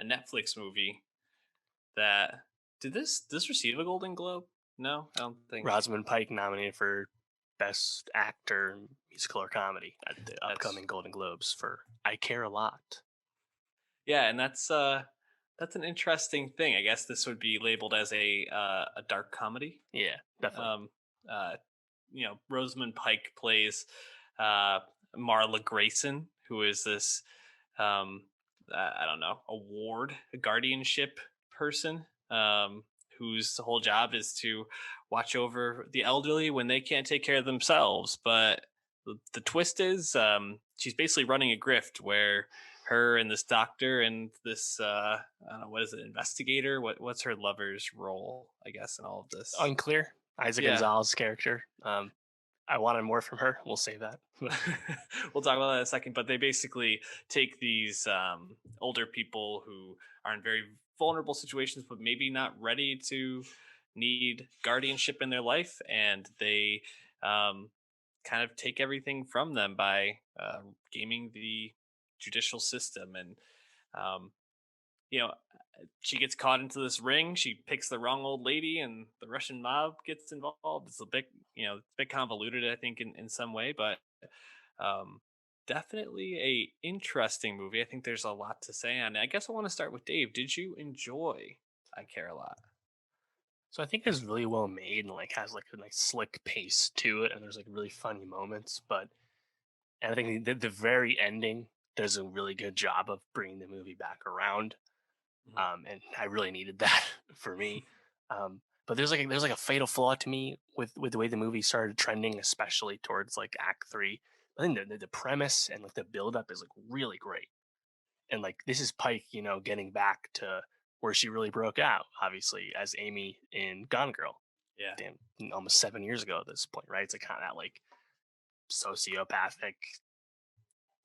a Netflix movie that did this receive a Golden Globe? No, I don't think Rosamund Pike nominated for Best Actor in Musical or Comedy at the that's upcoming Golden Globes for I Care a Lot. yeah, and that's an interesting thing. I guess this would be labeled as a dark comedy. Yeah, definitely. Um, uh, Rosamund Pike plays uh, Marla Grayson, who is this um, I don't know, a guardianship person, whose whole job is to watch over the elderly when they can't take care of themselves. But the twist is, she's basically running a grift where her and this doctor and this I don't know, what is it, investigator? What's her lover's role? I guess in all of this. Unclear. Isaac Yeah, Gonzalez character. I wanted more from her. We'll say that. we'll talk about that in a second. But they basically take these older people who are in very vulnerable situations, but maybe not ready to need guardianship in their life, and they um, kind of take everything from them by gaming the judicial system. And um, you know, she gets caught into this ring. She picks the wrong old lady, and the Russian mob gets involved. It's a bit, it's a bit convoluted, I think, in some way, but um, definitely a interesting movie. I think there's a lot to say on it. I guess I want to start with Dave. Did you enjoy I Care a Lot? So I think it's really well made and like has like a nice slick pace to it, and there's like really funny moments. And I think the very ending does a really good job of bringing the movie back around. Mhm. And I really needed that for me. But there's like a fatal flaw to me with the way the movie started trending, especially towards like Act Three. I think the premise and like the build up is like really great, and like this is Pike, getting back to where she really broke out, obviously as Amy in Gone Girl. Yeah. Damn, almost 7 years ago at this point, right? It's like kind of that like sociopathic,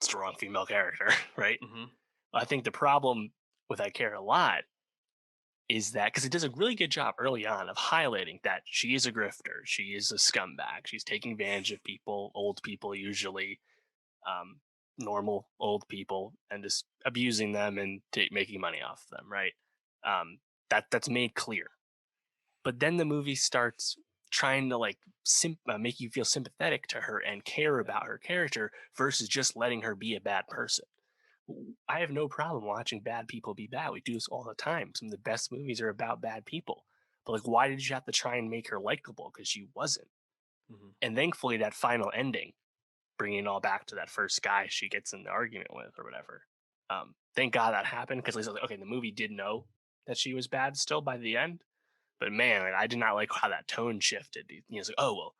strong female character, right? Hmm. I think the problem with I Care a Lot is that because it does a really good job early on of highlighting that she is a grifter, she is a scumbag, she's taking advantage of people, old people usually, um, normal old people, and just abusing them and making money off them, right? That's made clear. But then the movie starts trying to like make you feel sympathetic to her and care Yeah. about her character versus just letting her be a bad person. I have no problem watching bad people be bad. We do this all the time. Some of the best movies are about bad people. But like, why did you have to try and make her likable? Because she wasn't. Hmm. And thankfully, that final ending, bringing it all back to that first guy she gets in the argument with or whatever. Thank God that happened because like, okay, the movie did know that she was bad still by the end. But man, like, I did not like how that tone shifted. It's like, oh well,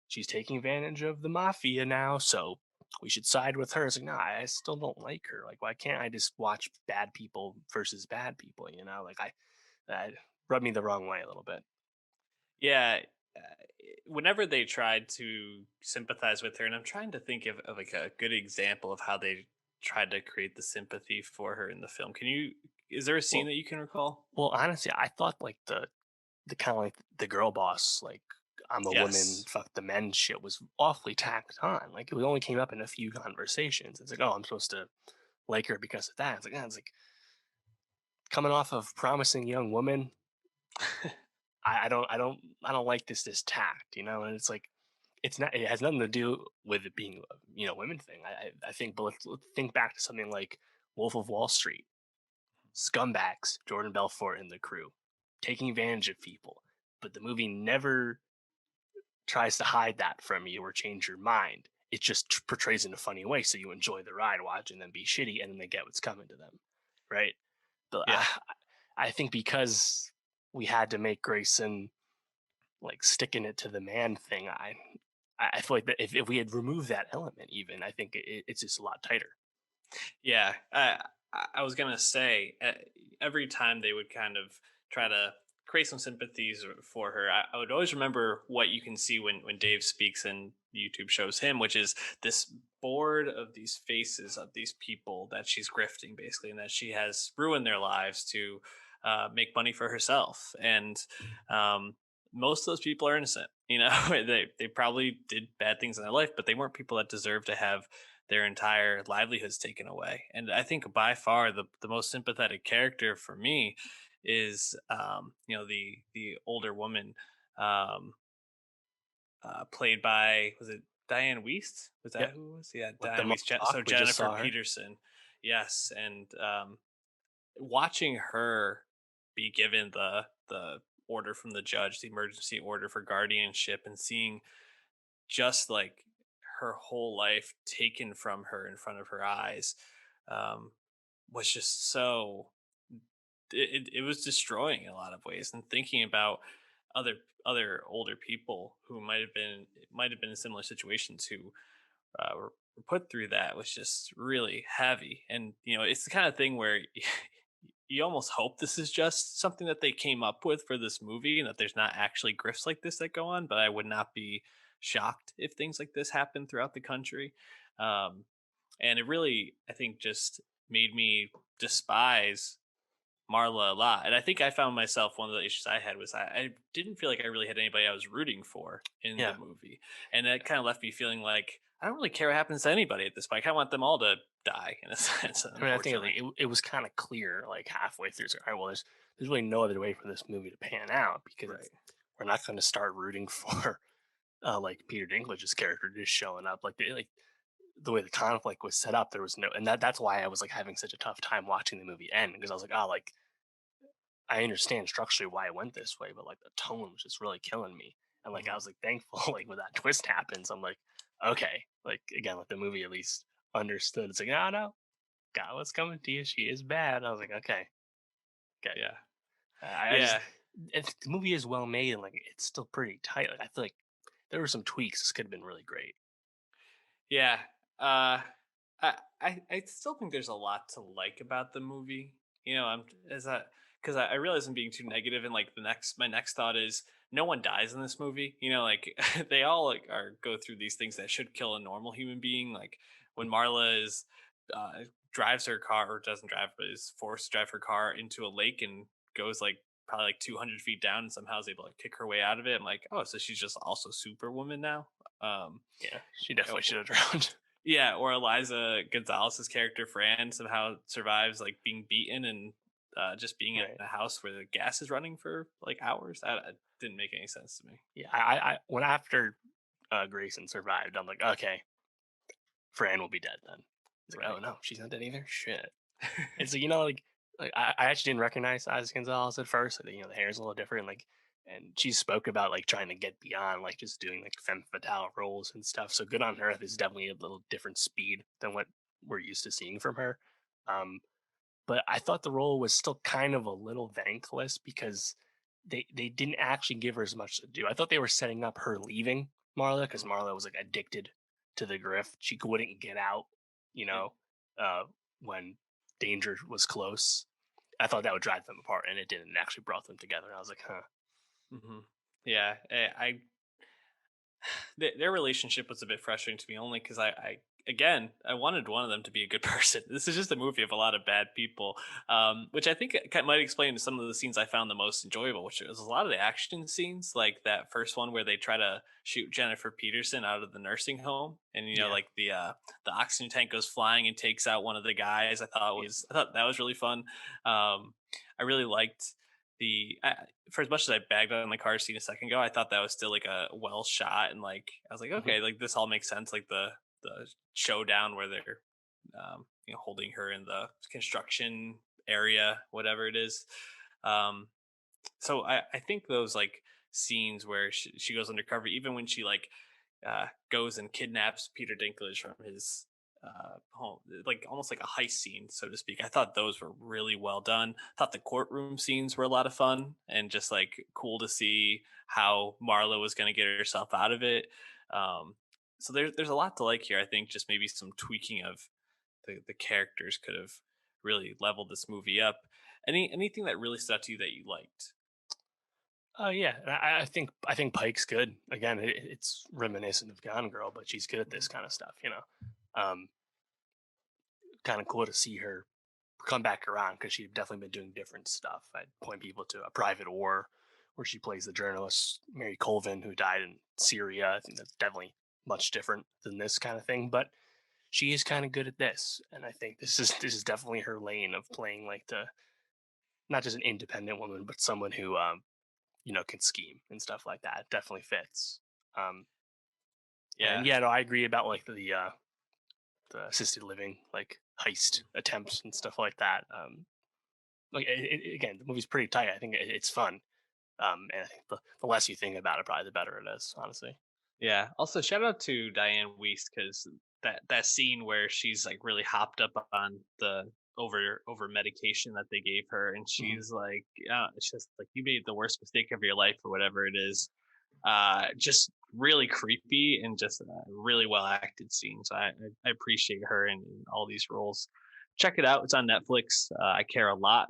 she's taking advantage of the mafia now, so we should side with her. It's like, no, I still don't like her. Like, why can't I just watch bad people versus bad people? Like that rubbed me the wrong way a little bit. Yeah. uh, Whenever they tried to sympathize with her, and I'm trying to think of like a good example of how they tried to create the sympathy for her in the film. Is there a scene Well, that you can recall? well, honestly, I thought like the kind of like the girl boss, like I'm a woman, Yes. fuck the men shit was awfully tacked on. Like it only came up in a few conversations. It's like, oh, I'm supposed to like her because of that. It's like coming off of promising young woman. I don't like this tact, and it's like it's not. It has nothing to do with it being a women thing. I think, but let's think back to something like Wolf of Wall Street, scumbags, Jordan Belfort and the crew, taking advantage of people, but the movie never tries to hide that from you or change your mind. It just portrays in a funny way, so you enjoy the ride watching them be shitty, and then they get what's coming to them, right? But Yeah. I think because we had to make Grayson like sticking it to the man thing, I feel like that if we had removed that element, even I think it's just a lot tighter. Yeah, I was gonna say every time they would kind of try to create some sympathies for her, I would always remember what you can see when Dave speaks and YouTube shows him, which is this board of these faces of these people that she's grifting, basically, and that she has ruined their lives to make money for herself. And um, most of those people are innocent. They probably did bad things in their life, but they weren't people that deserve to have their entire livelihoods taken away. And I think by far the most sympathetic character for me is the older woman, um, played by, was it Diane Weist? Was Yep. that who it was? Yeah, With the Diane mom Weist. So talk, we just Jennifer saw her. Peterson, yes, and watching her be given the order from the judge, the emergency order for guardianship, and seeing just like her whole life taken from her in front of her eyes, um, was just so, it was destroying in a lot of ways. And thinking about other older people who might have been in similar situations, who were put through that, was just really heavy. And it's the kind of thing where you almost hope this is just something that they came up with for this movie and that there's not actually grifts like this that go on. But I would not be shocked if things like this happen throughout the country. Um, and it really, I think, just made me despise Marla a lot. And I think I found myself, one of the issues I had was I didn't feel like I really had anybody I was rooting for in the Yeah. movie. And that kind of left me feeling like I don't really care what happens to anybody at this point. I kind of want them all to die in a sense, I mean, I think unfortunately. it was kind of clear like halfway through. It's like, all right, well, there's really no other way for this movie to pan out because Right. we're not going to start rooting for like Peter Dinklage's character just showing up. Like the way the conflict was set up, there was no, and that's why I was like having such a tough time watching the movie end because I was like, oh, like I understand structurally why it went this way, but like the tone was just really killing me. And like I Hmm. was like thankful like when that twist happens, I'm like, okay, like again, like the movie at least understood. It's like, no, no, got what's coming to you. She is bad. I was like, okay, okay. Yeah. I just Yeah. the movie is well made and like it's still pretty tight. Like I feel like there were some tweaks. This could have been really great. Yeah. Uh, I still think there's a lot to like about the movie. I'm is that because I realize I'm being too negative, and like my next thought is no one dies in this movie. Like they all like are go through these things that should kill a normal human being. Like when Marla is drives her car, or doesn't drive, but is forced to drive her car into a lake and goes like probably like 200 feet down and somehow is able to kick her way out of it. I'm like, oh, so she's just also Superwoman now. Um, Yeah, she definitely should have drowned. yeah, or Eliza Gonzalez's character Fran somehow survives like being beaten and just being in Right. a house where the gas is running for like hours. That didn't make any sense to me. Yeah. I when after Grayson survived, I'm like, okay, Fran will be dead then. He's like, oh Right. no, she's not dead either. Shit. And so like I actually didn't recognize Isaac Gonzalez at first. The hair is a little different. Like, and she spoke about like trying to get beyond like just doing like femme fatale roles and stuff. So good on her. This is definitely a little different speed than what we're used to seeing from her. Um, but I thought the role was still kind of a little thankless because they didn't actually give her as much to do. I thought they were setting up her leaving Marla because Mhm. Marla was like addicted to the grift. She wouldn't get out, you Yeah. know, uh, when danger was close. I thought that would drive them apart, and it didn't. It actually brought them together. I was like, huh. Hmm. Yeah. Their relationship was a bit frustrating to me, only because again, I wanted one of them to be a good person. This is just a movie of a lot of bad people, which I think it might explain some of the scenes I found the most enjoyable, which was a lot of the action scenes, like that first one where they try to shoot Jennifer Peterson out of the nursing home, and Yeah, like the oxygen tank goes flying and takes out one of the guys. yeah, I thought that was really fun. I really liked for as much as I bagged on the car scene a second ago, I thought that was still like a well shot, and like I was like, hmm, okay, like this all makes sense. Like the showdown where they're holding her in the construction area, whatever it is. Um, so I think those like scenes where she goes undercover, even when she like goes and kidnaps Peter Dinklage from his home, like almost like a heist scene, so to speak. I thought those were really well done. Thought the courtroom scenes were a lot of fun and just like cool to see how Marla was going to get herself out of it. Um, so there's a lot to like here. I think just maybe some tweaking of the characters could have really leveled this movie up. Anything that really stood out to you that you liked? yeah. And I think Pike's good. Again, it's reminiscent of Gone Girl, but she's good at this Mhm. kind of stuff. Um, kind of cool to see her come back around because she'd definitely been doing different stuff. I'd point people to A Private War, where she plays the journalist Mary Colvin, who died in Syria. I think that's definitely much different than this kind of thing. But she is kind of good at this, and I think this is definitely her lane of playing like the not just an independent woman, but someone who can scheme and stuff like that. It definitely fits. Um, and Yeah, yeah, no, I agree about like the assisted living like heist attempts and stuff like that. Like again, the movie's pretty tight. I think it's fun. And I think the less you think about it, probably the better it is. Honestly. yeah. Also, shout out to Diane Weist because that scene where she's like really hopped up on the over medication that they gave her, and Hmm. she's like, it's just like you made the worst mistake of your life or whatever it is. Just really creepy and just a really well acted scene. So I appreciate her in all these roles. Check it out. It's on Netflix. I care a lot